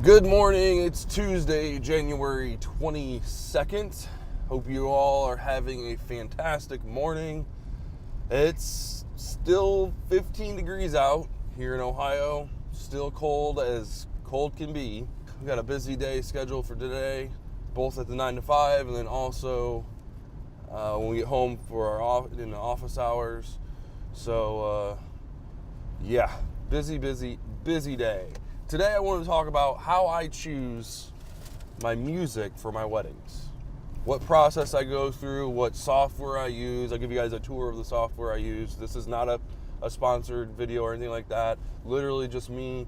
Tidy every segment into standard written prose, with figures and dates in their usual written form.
Good morning, it's Tuesday, January 22nd. Hope you all are having a fantastic morning. It's still 15 degrees out here in Ohio, still cold as cold can be. We've got a busy day scheduled for today, both at the 9 to 5 and then also when we get home for our in the office hours. So, yeah, busy day. Today I want to talk about how I choose my music for my weddings. What process I go through, what software I use. I'll give you guys a tour of the software I use. This is not a sponsored video or anything like that. Literally just me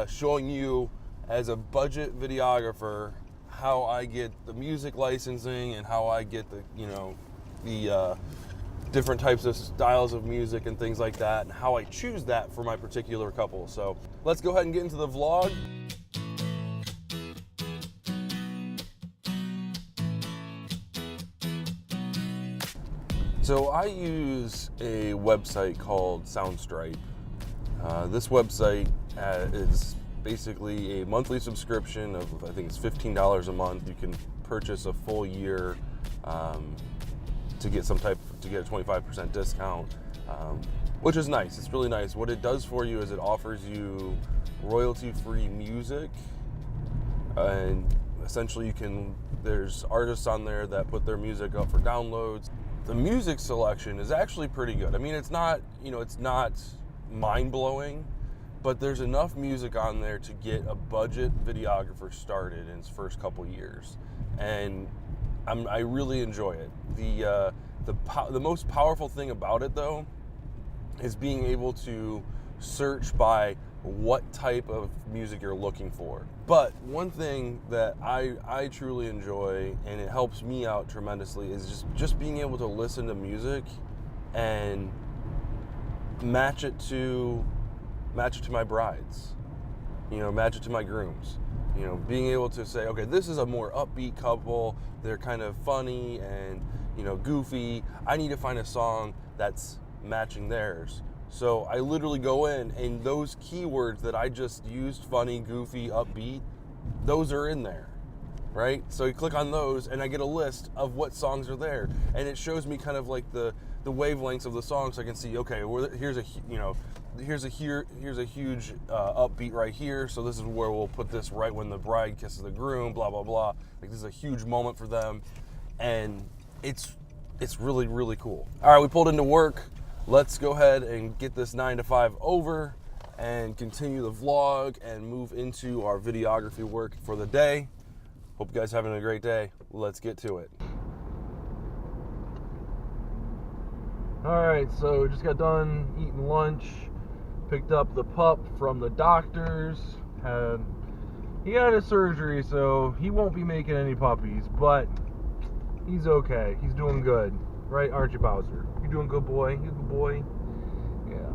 showing you as a budget videographer how I get the music licensing and how I get the different types of styles of music and things like that, and how I choose that for my particular couple. So let's go ahead and get into the vlog. So I use a website called Soundstripe. This website is basically a monthly subscription of, I think it's $15 a month. You can purchase a full year to get a 25% discount, which is nice. It's really nice. What it does for you is it offers you royalty-free music, and essentially there's artists on there that put their music up for downloads. The music selection is actually pretty good. I mean, it's not mind-blowing, but there's enough music on there to get a budget videographer started in his first couple years, and I really enjoy it. The most powerful thing about it, though, is being able to search by what type of music you're looking for. But one thing that I truly enjoy, and it helps me out tremendously, is just being able to listen to music and match it to my brides, match it to my grooms. Being able to say, okay, this is a more upbeat couple. They're kind of funny and, goofy. I need to find a song that's matching theirs. So I literally go in, and those keywords that I just used, funny, goofy, upbeat, those are in there, right? So you click on those, and I get a list of what songs are there. And it shows me kind of like the wavelengths of the song, so I can see, okay, here's a huge upbeat right here, so this is where we'll put this right when the bride kisses the groom, blah blah blah. Like, this is a huge moment for them, and it's really, really cool. All right, we pulled into work. Let's go ahead and get this 9 to 5 over and continue the vlog and move into our videography work for the day. Hope you guys are having a great day. Let's get to it. Alright, so just got done eating lunch, picked up the pup from the doctor's. He had a surgery, so he won't be making any puppies, but he's okay. He's doing good. Right, aren't you, Bowser? You doing good, boy? You good boy? Yeah.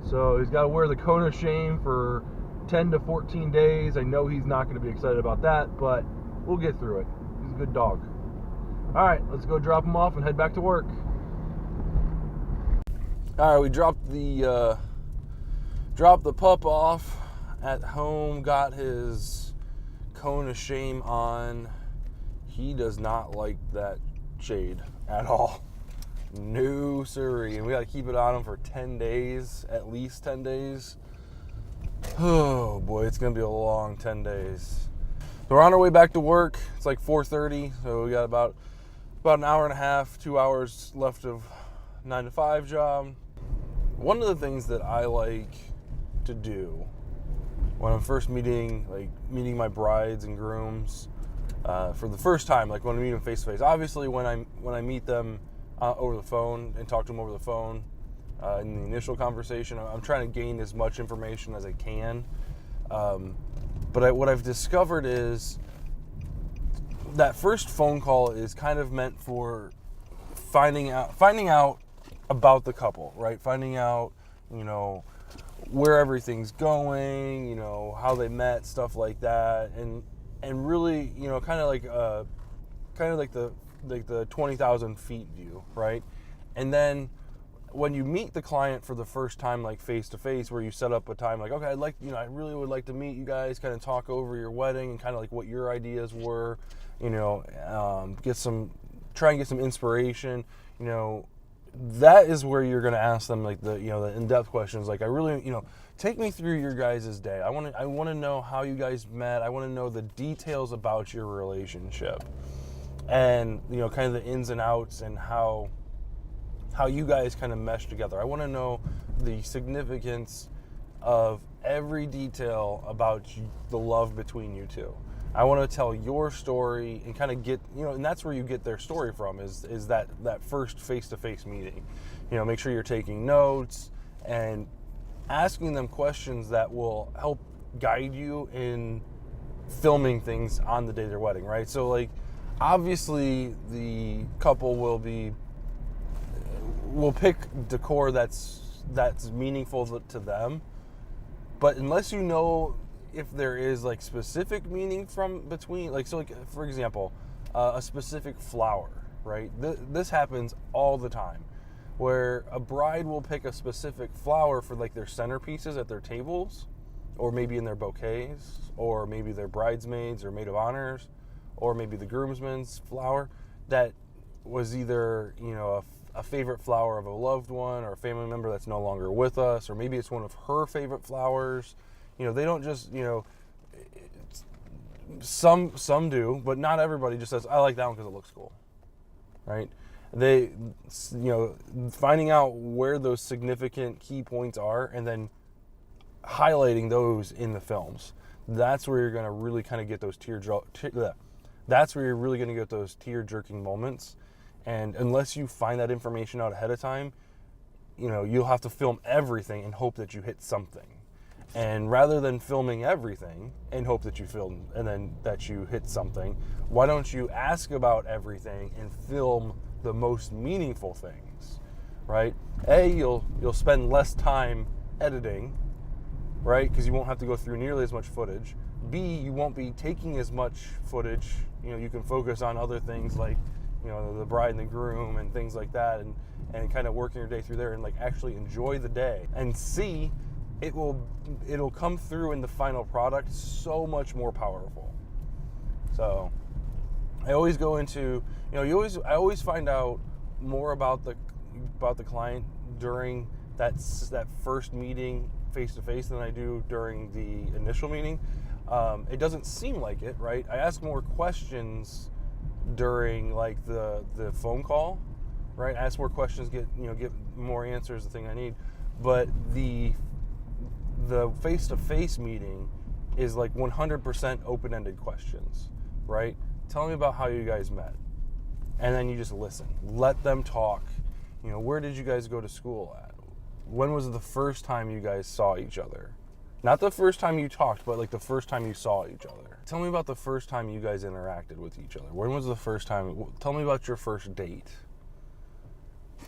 So he's got to wear the cone of shame for 10 to 14 days. I know he's not going to be excited about that, but we'll get through it. He's a good dog. Alright, let's go drop him off and head back to work. All right, we dropped the pup off at home, got his cone of shame on. He does not like that shade at all. No siree. And we got to keep it on him for 10 days, at least 10 days. Oh boy, it's going to be a long 10 days. So we're on our way back to work. It's like 4:30, so we got about an hour and a half, 2 hours left of 9 to 5 job. One of the things that I like to do when I'm first meeting my brides and grooms for the first time, like when I meet them face to face. Obviously, when I meet them over the phone and talk to them over the phone in the initial conversation, I'm trying to gain as much information as I can. But what I've discovered is that first phone call is kind of meant for finding out about the couple, right? Finding out, where everything's going, how they met, stuff like that, and really, kind of like the 20,000 feet view, right? And then when you meet the client for the first time, like face to face, where you set up a time, like, okay, I really would like to meet you guys, kind of talk over your wedding and kind of like what your ideas were, try and get some inspiration, that is where you're going to ask them like the in-depth questions. Like, I really, take me through your guys' day. I want to know how you guys met. I want to know the details about your relationship, and kind of the ins and outs, and how you guys kind of mesh together. I want to know the significance of every detail about the love between you two. I want to tell your story and kind of get, and that's where you get their story from, is that first face-to-face meeting. Make sure you're taking notes and asking them questions that will help guide you in filming things on the day of their wedding, right? So, like, obviously the couple will pick decor that's meaningful to them, but unless you know if there is like specific meaning from between, like, so, like, for example, a specific flower, right? This happens all the time, where a bride will pick a specific flower for like their centerpieces at their tables, or maybe in their bouquets, or maybe their bridesmaids or maid of honors, or maybe the groomsman's flower that was either a favorite flower of a loved one or a family member that's no longer with us, or maybe it's one of her favorite flowers. They don't just, some do, but not everybody just says, I like that one because it looks cool, right? They, finding out where those significant key points are and then highlighting those in the films. That's where you're going to really kind of get those that's where you're really going to get those tear-jerking moments. And unless you find that information out ahead of time, you'll have to film everything and hope that you hit something. And rather than filming everything and hope that you film and then that you hit something, why don't you ask about everything and film the most meaningful things, right? A, you'll spend less time editing, right? Because you won't have to go through nearly as much footage. B, you won't be taking as much footage. You can focus on other things like, the bride and the groom and things like that, and kind of working your day through there and like actually enjoy the day. And C, it'll come through in the final product so much more powerful. So I always go into, I always find out more about the client during that first meeting face to face than I do during the initial meeting. It doesn't seem like it, right? I ask more questions during like the phone call, right? I ask more questions, get more answers, the thing I need. But the face-to-face meeting is like 100% open-ended questions, right? Tell me about how you guys met. And then you just listen. Let them talk. Where did you guys go to school at? When was the first time you guys saw each other? Not the first time you talked, but like the first time you saw each other. Tell me about the first time you guys interacted with each other. When was the first time? Tell me about your first date.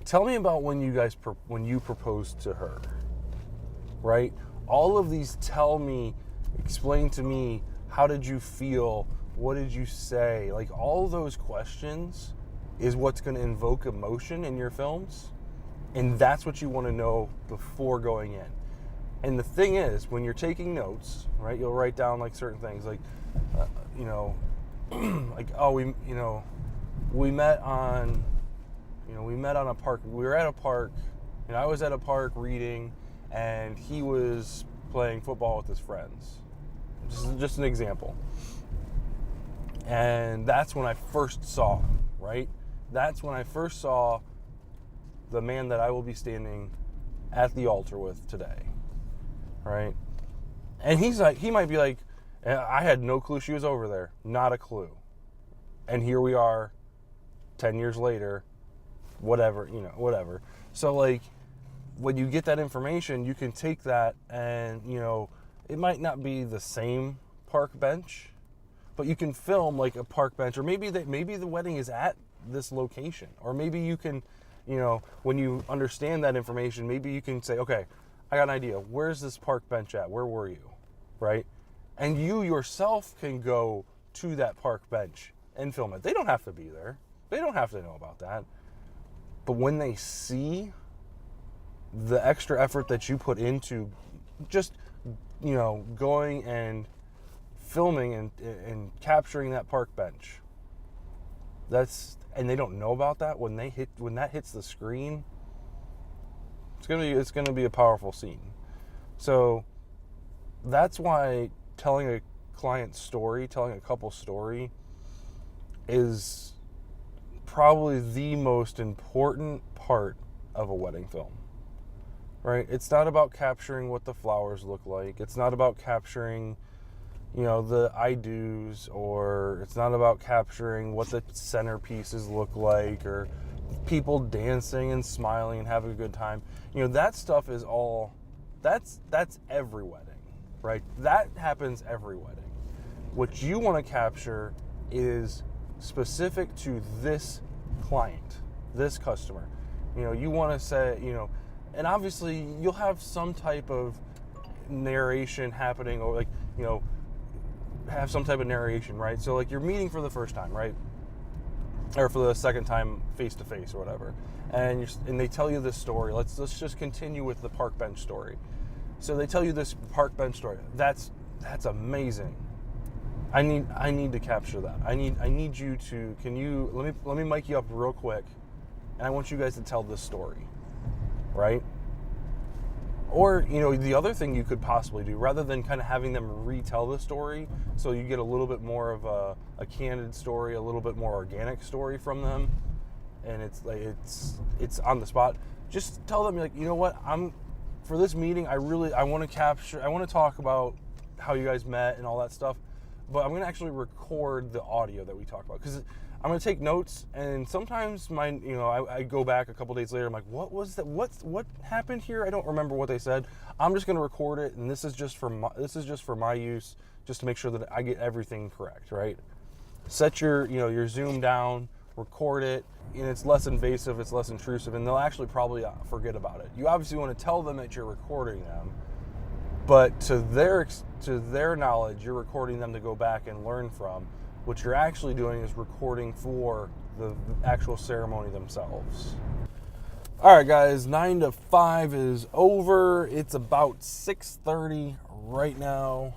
Tell me about when you proposed to her, right? All of these explain to me, how did you feel? What did you say? Like, all those questions is what's going to invoke emotion in your films. And that's what you want to know before going in. And the thing is, when you're taking notes, right, you'll write down like certain things, like, like, oh, we met on a park. We were at a park, and I was at a park reading, and he was playing football with his friends. Just an example. And that's when I first saw him, right? That's when I first saw the man that I will be standing at the altar with today, right? And he might be like, I had no clue she was over there. Not a clue. And here we are 10 years later, whatever. So, like, when you get that information, you can take that and, it might not be the same park bench, but you can film like a park bench, or maybe the wedding is at this location, or maybe you can, when you understand that information, maybe you can say, okay, I got an idea. Where's this park bench at? Where were you? Right? And you yourself can go to that park bench and film it. They don't have to be there. They don't have to know about that. But when they see the extra effort that you put into just, going and filming and capturing that park bench. And they don't know about that when that hits the screen. It's gonna be a powerful scene. So that's why telling a client's story, telling a couple's story, is probably the most important part of a wedding film. Right? It's not about capturing what the flowers look like. It's not about capturing, the I-dos, or it's not about capturing what the centerpieces look like, or people dancing and smiling and having a good time. That stuff is all, that's every wedding, right? That happens every wedding. What you want to capture is specific to this client, this customer. You want to say, and obviously you'll have some type of narration happening, or have some type of narration, right? So you're meeting for the first time, right? Or for the second time face to face or whatever. And they tell you this story. Let's just continue with the park bench story. So they tell you this park bench story. That's amazing. I need to capture that. I need you to, let me mic you up real quick, and I want you guys to tell this story. Right? Or, the other thing you could possibly do, rather than kind of having them retell the story, so you get a little bit more of a candid story, a little bit more organic story from them, and it's on the spot. Just tell them, what, for this meeting, I want to talk about how you guys met and all that stuff, but I'm going to actually record the audio that we talk about, because I'm going to take notes, and sometimes I go back a couple days later, I'm like, what was that? What happened here? I don't remember what they said. I'm just going to record it, and this is just for my use, just to make sure that I get everything correct, right? Set your Zoom down, record it, and it's less invasive, it's less intrusive, and they'll actually probably forget about it. You obviously want to tell them that you're recording them, but to their knowledge, you're recording them to go back and learn from. What you're actually doing is recording for the actual ceremony themselves. All right, guys, 9 to 5 is over. It's about 6:30 right now.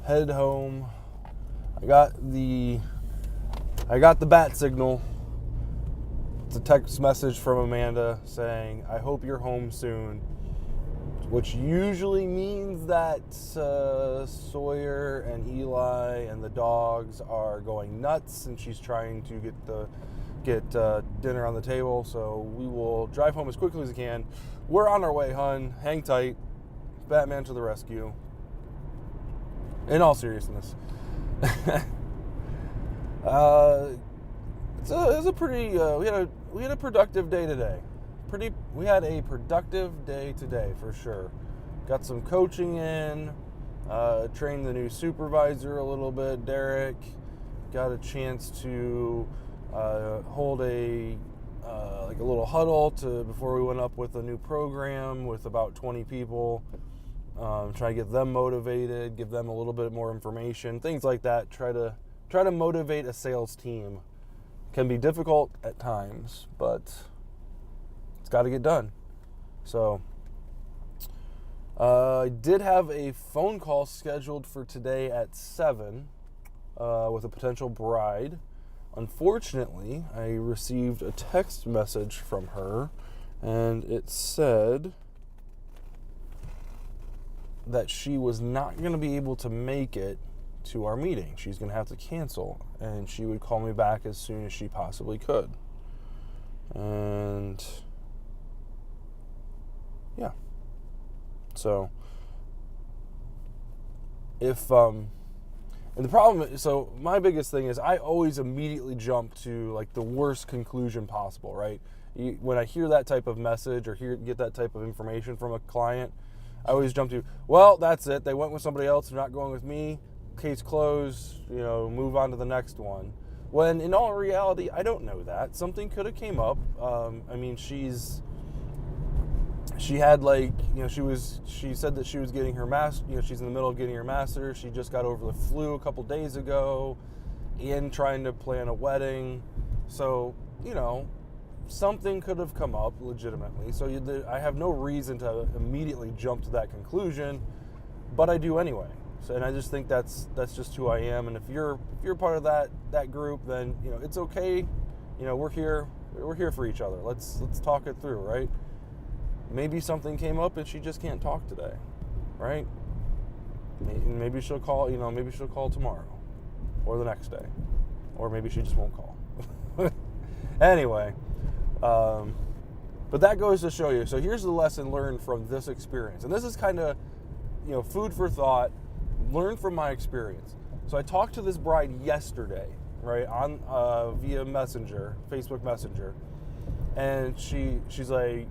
Head home. I got the bat signal. It's a text message from Amanda saying, "I hope you're home soon," which usually means that Sawyer and Eli and the dogs are going nuts, and she's trying to get dinner on the table. So we will drive home as quickly as we can. We're on our way, hun. Hang tight. Batman to the rescue. In all seriousness, it was a pretty. We had a productive day today. We had a productive day today for sure. Got some coaching in, trained the new supervisor a little bit, Derek. Got a chance to hold a little huddle before we went up with a new program with about 20 people. Try to get them motivated, give them a little bit more information, things like that. Try to motivate a sales team. Can be difficult at times, but it's got to get done. So I did have a phone call scheduled for today at 7 with a potential bride. Unfortunately, I received a text message from her, and it said that she was not going to be able to make it to our meeting. She's going to have to cancel, and she would call me back as soon as she possibly could. And yeah. So and the problem is, so my biggest thing is I always immediately jump to the worst conclusion possible, right? When I hear that type of message or get that type of information from a client, I always jump to, well, that's it. They went with somebody else. They're not going with me. Case closed, move on to the next one. When in all reality, I don't know that. Something could have came up. She said that she was getting her master, she's in the middle of getting her master's. She just got over the flu a couple days ago and trying to plan a wedding. So, something could have come up legitimately. So I have no reason to immediately jump to that conclusion, but I do anyway. So, and I just think that's just who I am. And if you're part of that group, then it's okay. We're here for each other. Let's talk it through, right? Maybe something came up and she just can't talk today, right? Maybe she'll call. Maybe she'll call tomorrow, or the next day, or maybe she just won't call. Anyway, but that goes to show you. So here's the lesson learned from this experience, and this is kind of food for thought. Learn from my experience. So I talked to this bride yesterday, right, on via Messenger, Facebook Messenger, and she's like,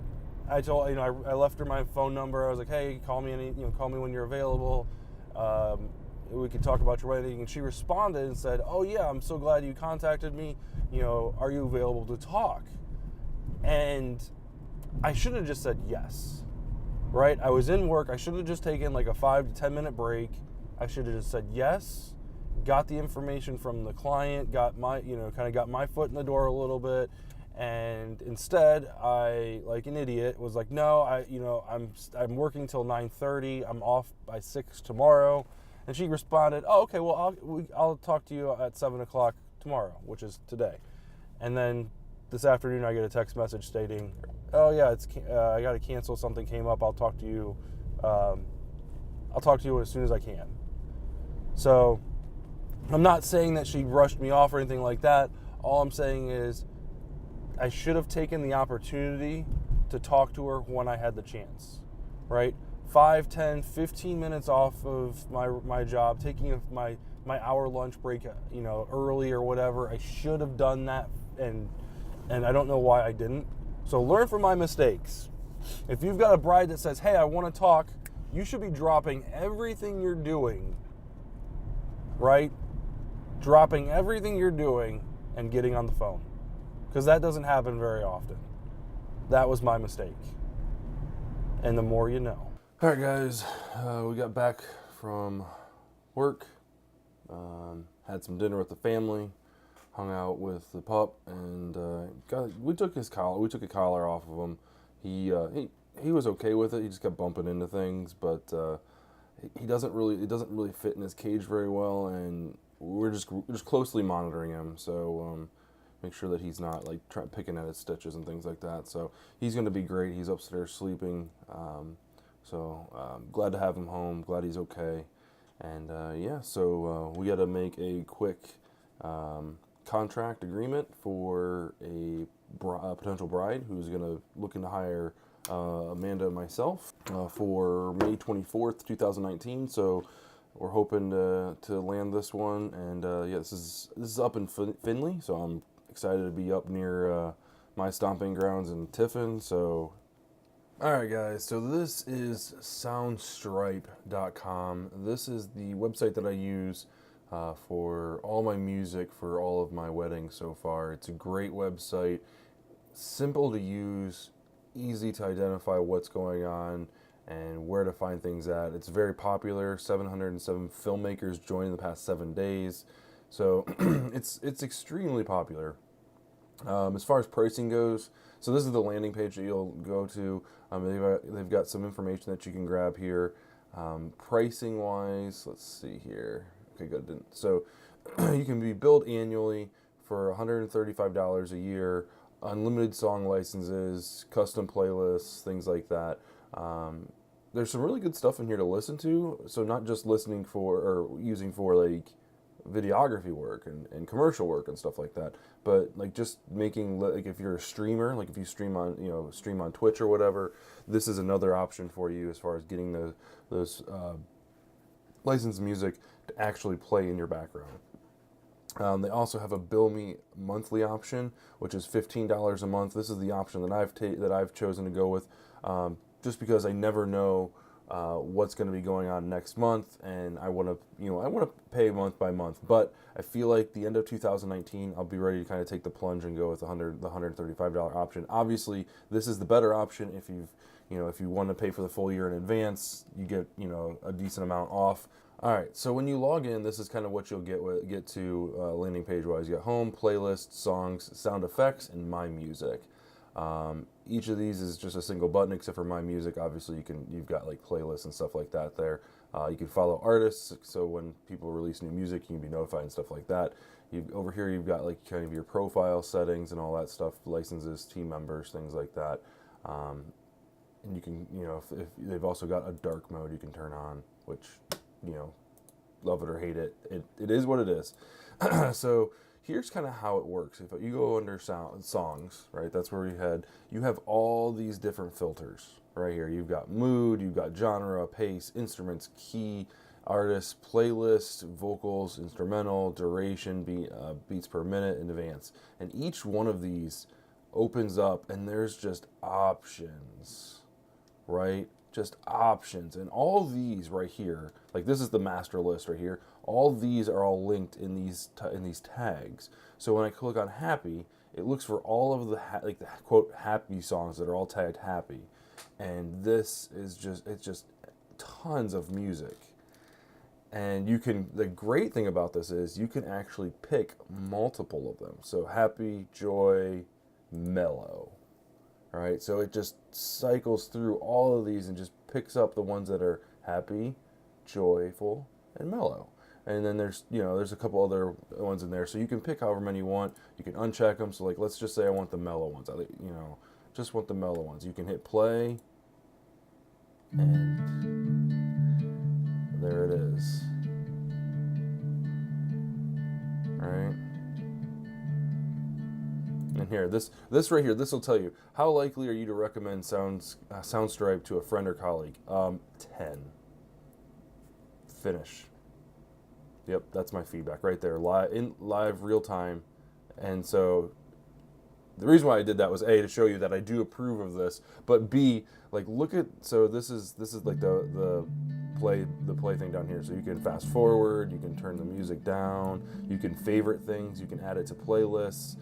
I left her my phone number. I was like, hey, call me when you're available. We could talk about your wedding. And she responded and said, oh yeah, I'm so glad you contacted me. Are you available to talk? And I should have just said yes, right? I was in work. I should have just taken like a 5 to 10 minute break. I should have just said yes, got the information from the client, got my my foot in the door a little bit. And instead, I, like an idiot, was like, no, I'm working till 9:30. I'm off by 6 tomorrow. And she responded, oh, okay, well, I'll talk to you at 7 o'clock tomorrow, which is today. And then this afternoon, I get a text message stating, oh yeah, I got to cancel. Something came up. I'll talk to you. I'll talk to you as soon as I can. So I'm not saying that she rushed me off or anything like that. All I'm saying is, I should have taken the opportunity to talk to her when I had the chance, right? 5, 10, 15 minutes off of my job, taking my hour lunch break, early or whatever. I should have done that, and I don't know why I didn't. So learn from my mistakes. If you've got a bride that says, hey, I want to talk, you should be dropping everything you're doing, right? Dropping everything you're doing and getting on the phone. Because that doesn't happen very often. That was my mistake. And the more you know. All right, guys. We got back from work. Had some dinner with the family. Hung out with the pup. And we took his collar. We took a collar off of him. He was okay with it. He just kept bumping into things. But it doesn't really fit in his cage very well. And we're just closely monitoring him. So make sure that he's not like picking at his stitches and things like that. So he's going to be great. He's upstairs sleeping. Glad to have him home. Glad he's okay. And so we got to make a quick contract agreement for a potential bride who's looking to hire Amanda and myself for May 24th, 2019. So we're hoping to land this one. And this is up in Findlay. So I'm excited to be up near my stomping grounds in Tiffin. So, all right, guys. So this is soundstripe.com. This is the website that I use for all my music for all of my weddings so far. It's a great website, simple to use, easy to identify what's going on and where to find things at. It's very popular. 707 filmmakers joined in the past 7 days. So it's extremely popular. As far as pricing goes, so this is the landing page that you'll go to. They've got some information that you can grab here. Pricing wise, let's see here. Okay, good. So you can be billed annually for $135 a year, unlimited song licenses, custom playlists, things like that. There's some really good stuff in here to listen to. So not just listening for or using for like videography work and commercial work and stuff like that, but like just making, like if you're a streamer, like if you stream on Twitch or whatever, this is another option for you as far as getting those licensed music to actually play in your background. They also have a bill me monthly option, which is $15 a month. This is the option that I've chosen to go with, just because I never know what's going to be going on next month, and I want to pay month by month. But I feel like the end of 2019, I'll be ready to kind of take the plunge and go with the $135 option. Obviously, this is the better option if you want to pay for the full year in advance. You get a decent amount off. All right, so when you log in, this is kind of what you'll get to landing page wise. You got home, playlist, songs, sound effects, and my music. Each of these is just a single button, except for My Music. Obviously, you've got like playlists and stuff like that there. You can follow artists, so when people release new music, you can be notified and stuff like that. Over here, you've got like kind of your profile settings and all that stuff, licenses, team members, things like that. And you can, if they've also got a dark mode you can turn on, which, love it or hate it, it is what it is. So here's kind of how it works. If you go under songs, right, that's where you have all these different filters right here. You've got mood, you've got genre, pace, instruments, key, artist, playlist, vocals, instrumental, duration, beats per minute, and advance. And each one of these opens up and there's just options, right? Just options. And all these right here, like this is the master list right here, all these are all linked in these tags. So when I click on happy, it looks for all of the the quote happy songs that are all tagged happy. And this is it's just tons of music. And the great thing about this is you can actually pick multiple of them. So happy, joy, mellow, right? So it just cycles through all of these and just picks up the ones that are happy, joyful, and mellow. And then there's a couple other ones in there, so you can pick however many you want. You can uncheck them. So like, let's just say I want the mellow ones. Just want the mellow ones. You can hit play, and there it is. All right. And here, this right here, this will tell you how likely are you to recommend Soundstripe to a friend or colleague. 10. Finish. Yep, that's my feedback right there, live real time. And so the reason why I did that was A, to show you that I do approve of this, but B, like look at, so this is like the play thing down here. So you can fast forward, you can turn the music down, you can favorite things, you can add it to playlists.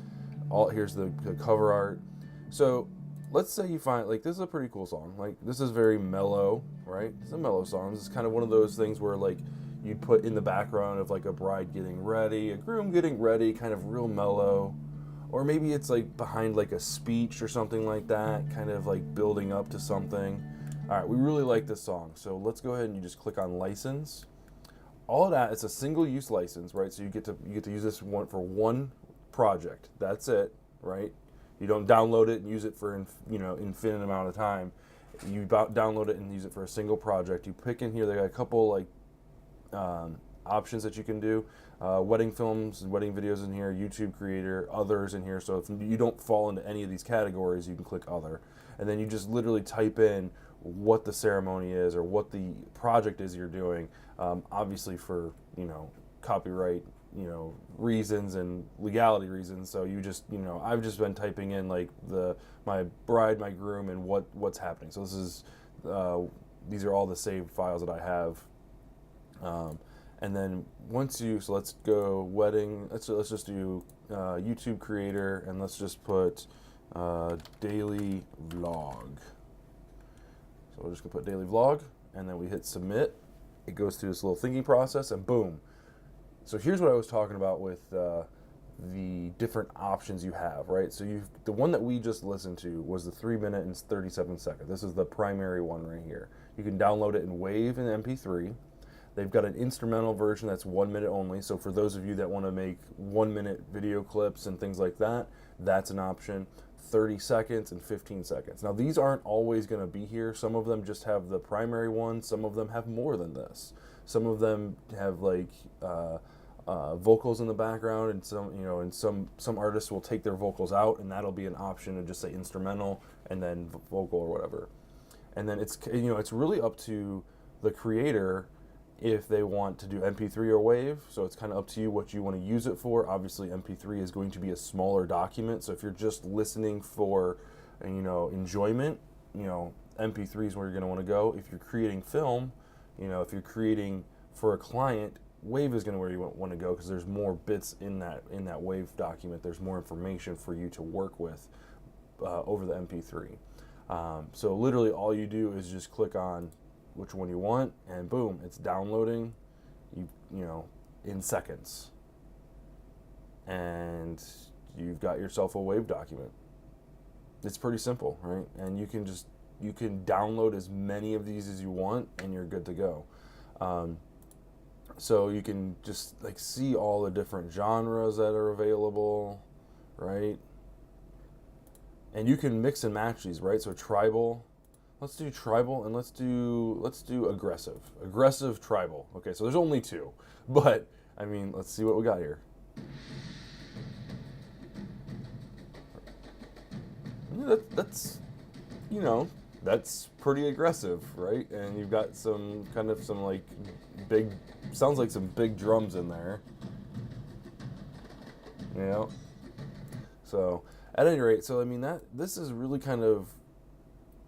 Here's the cover art. So let's say you find, like, this is a pretty cool song. Like, this is very mellow, right? It's a mellow song. This is kind of one of those things where, like, you'd put in the background of, like, a bride getting ready, a groom getting ready, kind of real mellow. Or maybe it's, like, behind, like, a speech or something like that, kind of, like, building up to something. All right, we really like this song. So let's go ahead and you just click on license. All of that, it's a single-use license, right? So you get to use this one for one project. That's it, right? You don't download it and use it for infinite amount of time. You download it and use it for a single project. You pick in here, they got a couple like options that you can do. Wedding films and wedding videos in here, YouTube creator, others in here. So if you don't fall into any of these categories, you can click other. And then you just literally type in what the ceremony is or what the project is you're doing. Obviously for, copyright, reasons and legality reasons. So you just, I've just been typing in like my bride, my groom, and what's happening. So this is, these are all the saved files that I have. And then so let's go wedding. Let's just do YouTube creator, and let's just put daily vlog. So we're just gonna put daily vlog, and then we hit submit. It goes through this little thinking process, and boom. So here's what I was talking about with the different options you have, right? So the one that we just listened to was the 3 minute and 37 second. This is the primary one right here. You can download it in WAV and MP3. They've got an instrumental version that's 1 minute only. So for those of you that want to make 1 minute video clips and things like that, that's an option. 30 seconds and 15 seconds. Now these aren't always going to be here. Some of them just have the primary one. Some of them have more than this. Some of them have like vocals in the background, and some artists will take their vocals out, and that'll be an option and just say instrumental and then vocal or whatever. And then it's really up to the creator if they want to do MP3 or WAV. So it's kind of up to you what you want to use it for. Obviously MP3 is going to be a smaller document, so if you're just listening for enjoyment, MP3 is where you're going to want to go. If you're creating film, if you're creating for a client, WAV is going to where you want to go, because there's more bits in that WAV document. There's more information for you to work with over the MP3. So literally all you do is just click on which one you want, and boom, it's downloading in seconds, and you've got yourself a WAV document. It's pretty simple, right? And you can download as many of these as you want, and you're good to go. So you can just like see all the different genres that are available, right? And you can mix and match these, right? So tribal, let's do tribal, and let's do aggressive tribal. Okay, so there's only two, but I mean, let's see what we got here. Yeah, that's that's pretty aggressive, right? And you've got some like big, sounds like some big drums in there, you know. So at any rate, so I mean this is really kind of,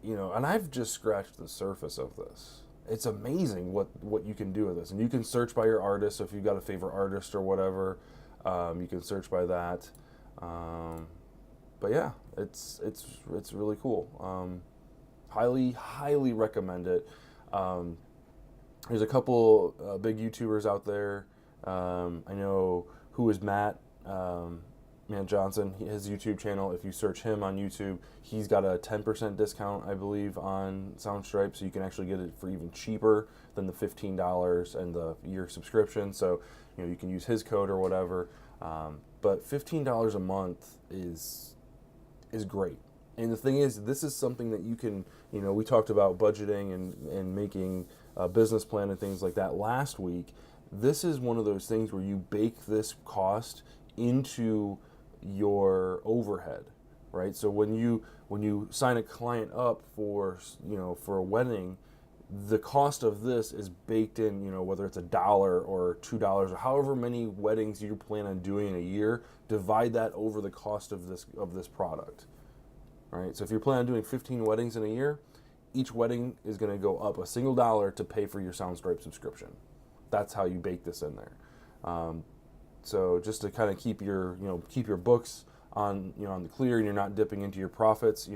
and I've just scratched the surface of this. It's amazing what you can do with this, and you can search by your artist. So if you've got a favorite artist or whatever, you can search by that. But yeah, it's really cool. Highly recommend it. There's a couple big YouTubers out there. I know Who Is Matt, Man Johnson, his YouTube channel. If you search him on YouTube, he's got a 10% discount, I believe, on Soundstripe, so you can actually get it for even cheaper than the $15 and the year subscription. So you can use his code or whatever. But $15 a month is great. And the thing is, this is something that you can, we talked about budgeting and making a business plan and things like that last week. This is one of those things where you bake this cost into your overhead, right? So when you sign a client up for a wedding, the cost of this is baked in, whether it's $1 or $2 or however many weddings you plan on doing in a year, divide that over the cost of this product. All right, so if you're planning on doing 15 weddings in a year, each wedding is going to go up a single dollar to pay for your Soundstripe subscription. That's how you bake this in there. So just to kind of keep your books on on the clear, and you're not dipping into your profits,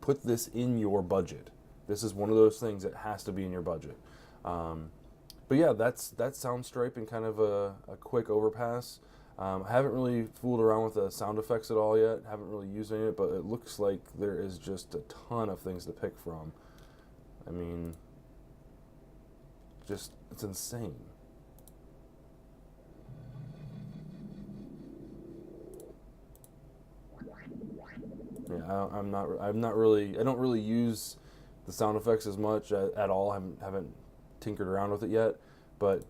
put this in your budget. This is one of those things that has to be in your budget. But yeah, that's Soundstripe in kind of a quick overpass. I haven't really fooled around with the sound effects at all yet. Haven't really used any of it, but it looks like there is just a ton of things to pick from. I mean, it's insane. Yeah, I don't really use the sound effects as much at all. I haven't tinkered around with it yet, but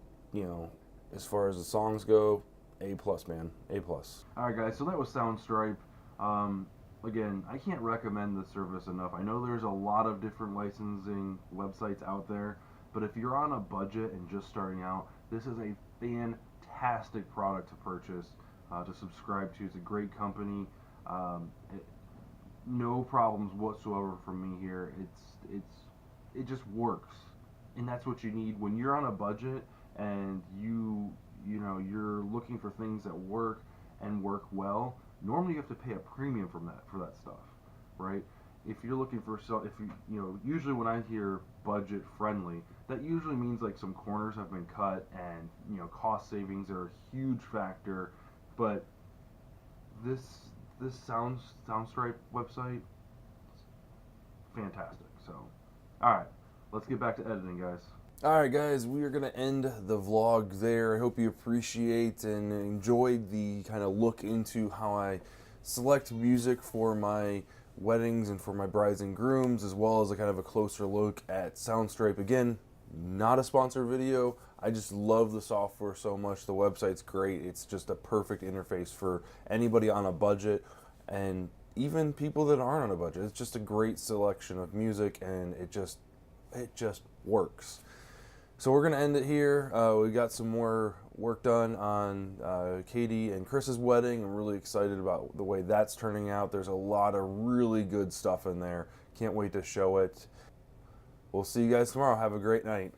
as far as the songs go, A+, man, A+. All right, guys, so that was Soundstripe. Again, I can't recommend this service enough. I know there's a lot of different licensing websites out there, but if you're on a budget and just starting out, this is a fantastic product to purchase, to subscribe to. It's a great company. No problems whatsoever from me here. It just works, and that's what you need when you're on a budget and you're looking for things that work and work well. Normally you have to pay a premium for that stuff, right? If you're looking for usually when I hear budget friendly, that usually means like some corners have been cut and cost savings are a huge factor. But this Soundstripe website, fantastic. So, all right, let's get back to editing, guys. All right, guys, we are going to end the vlog there. I hope you appreciate and enjoyed the kind of look into how I select music for my weddings and for my brides and grooms, as well as a kind of a closer look at Soundstripe. Again, not a sponsored video. I just love the software so much. The website's great. It's just a perfect interface for anybody on a budget and even people that aren't on a budget. It's just a great selection of music, and it just works. So we're going to end it here. We got some more work done on Katie and Chris's wedding. I'm really excited about the way that's turning out. There's a lot of really good stuff in there. Can't wait to show it. We'll see you guys tomorrow. Have a great night.